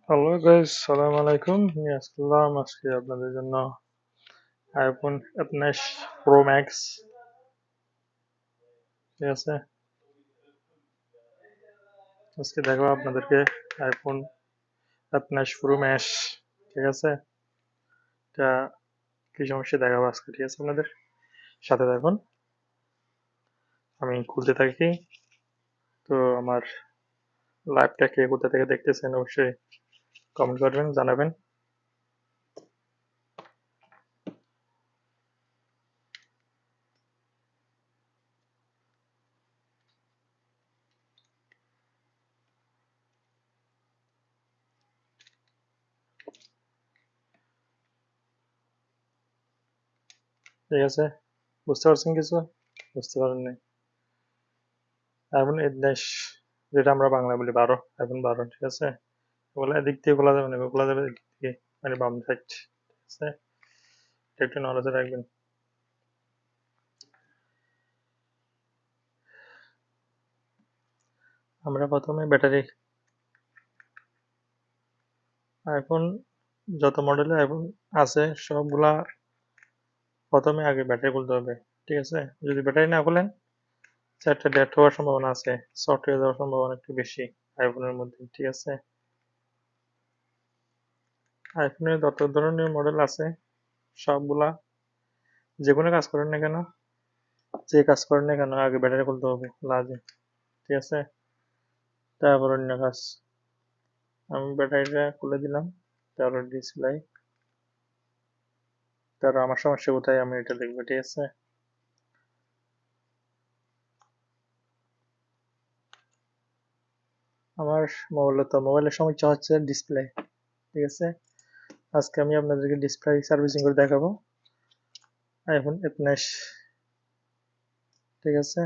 Hello guys, সালাম আলাইকুম। নিয়ে আসলাম আজকে আপনাদের জন্য আইফোন 15 প্রো ম্যাক্স। ঠিক আছে, আজকে দেখাবো আপনাদেরকে আইফোন 15 প্রো ম্যাক্স। ঠিক আছে, এটা কি সমস্যা দেখাবো আজকে। ঠিক আছে, আপনাদের সাথে থাকুন, আমি খুলতে থাকি। তো আমার লাইভটা কে কোথা থেকে দেখতেছেন অবশ্যই কমেন্ট করবেন, জানাবেন। ঠিক আছে, বুঝতে পারছেন কিছু? বুঝতে পারেননি? আইফোন 15, যেটা আমরা বাংলা বলি 12, আইফোন 12। ঠিক আছে, ওগুলা এদিক দিয়ে খোলা যাবে না, খোলা যাবে এদিক দিয়ে, মানে বাম সাইড। ঠিক আছে, এটা একটু নলেজে রাখবেন। আমরা প্রথমে ব্যাটারি, আইফোন যত মডেলের আইফোন আছে সবগুলা প্রথমে আগে ব্যাটারি খুলতে হবে। ঠিক আছে, যদি ব্যাটারি না খুলেন চারটা ডেট হওয়ার সম্ভাবনা আছে, শর্ট হয়ে যাওয়ার সম্ভাবনা একটু বেশি আইফোনের মধ্যে। ঠিক আছে, আইফোনের যত ধরনের মডেল আছে সবগুলা যে কোনো কাজ করেন না কেন, যে কাজ করেন না কেন আগে ব্যাটারি খুলতে হবে লাগে। ঠিক আছে, তারপর অন্য কাজ। আমি ব্যাটারিটা খুলে দিলাম, তারপর ডিসপ্লে, তারপর আমার সমস্যা কোথায় আমি এটা দেখবো। ঠিক আছে, আমার মোবাইলের সমস্যা হচ্ছে ডিসপ্লে। ঠিক আছে, আজকে আমি আপনাদেরকে ডিসপ্লে সার্ভিসিং করে দেখাবো আইফোন 15। ঠিক আছে,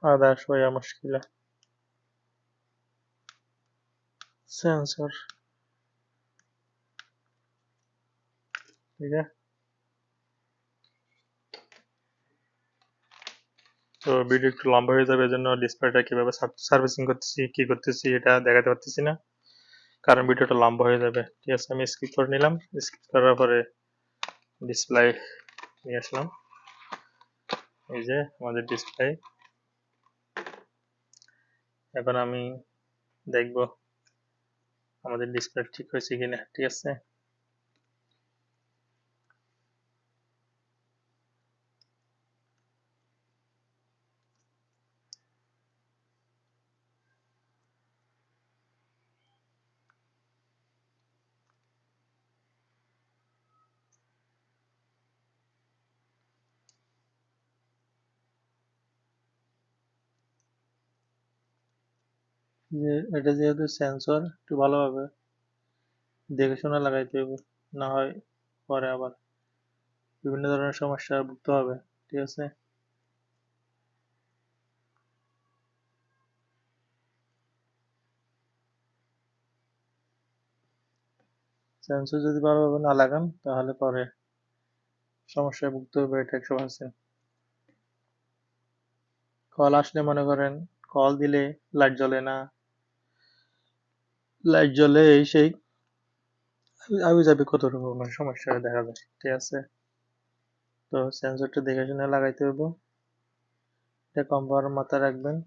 هذا شوية مشكلة সেন্সর। ঠিক আছে, তো ভিডিও একটু লম্বা হয়ে যাবে, এজন্য ডিসপ্লেটা কিভাবে সার্ভিসিং করতেছি কি করতেছি এটা দেখাতে পারতেছি না, কারণ ভিডিওটা লম্বা হয়ে যাবে। ঠিক আছে, আমি স্কিপ করে নিলাম, স্কিপ করার পরে ডিসপ্লে নিয়ে আসলাম। এই যে আমাদের ডিসপ্লে, এখন আমি দেখবো আমাদের ডিসপ্লে ঠিক হয়েছে কিনা। ঠিক আছে, যে এটা যেহেতু সেন্সর একটু ভালোভাবে দেখে শুনে লাগাইতে হবে, না হয় পরে আবার বিভিন্ন ধরনের সমস্যায় ভুগতে হবে। ঠিক আছে, সেন্সর যদি ভালোভাবে না লাগান তাহলে পরে সমস্যায় ভুগতে হবে, এটা 100%। কল আসলে মনে করেন, কল দিলে লাইট জ্বলে না, লাইট জ্বলে এই সেই আবি যাবি কত রকমের সমস্যা দেখা যায়। ঠিক আছে, তো সেন্সরটা দেখে শুনে লাগাইতে হবে, এটা কম পাওয়ার মাথায় রাখবেন।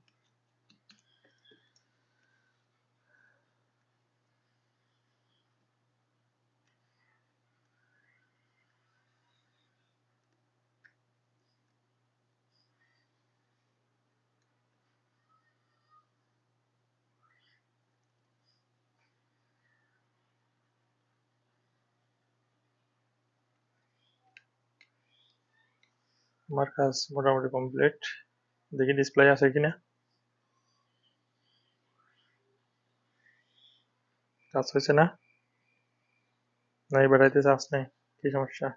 আমার কাজ মোটামুটি কমপ্লিট, দেখি ডিসপ্লে আছে কিনা। কাজ হয়েছে না, নাই বেড়াইতে চান্স নেই, কি সমস্যা?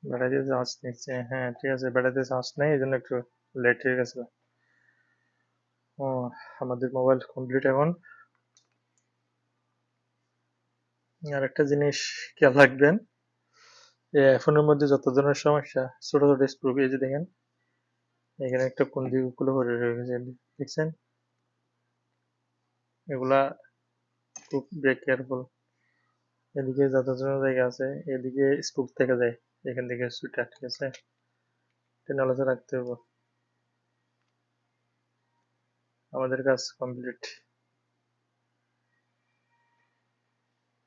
ব্যাটারিতে চার্জ নিচ্ছে, হ্যাঁ ঠিক আছে, ব্যাটারিতে চার্জ নেই এই জন্য একটু লেট হয়ে গেছে। ও, আমাদের মোবাইল কমপ্লিট এখন। আর একটা জিনিস খেয়াল রাখবেন, এই ফোনের মধ্যে যত ধরনের সমস্যা, ছোট ছোট স্ক্রু, এই যে দেখেন এখানে একটা কোন দিকে খুলে পড়ে রয়েছে, দেখছেন? এগুলা খুব ব্রেক কেয়ারফুল। এদিকে যত ধরনের জায়গা আছে এদিকে স্ক্রু থেকে যায়, এখান থেকে সুইটা, ঠিক আছে, এটা নলেজে রাখতে হবে। আমাদের কাজ কমপ্লিট।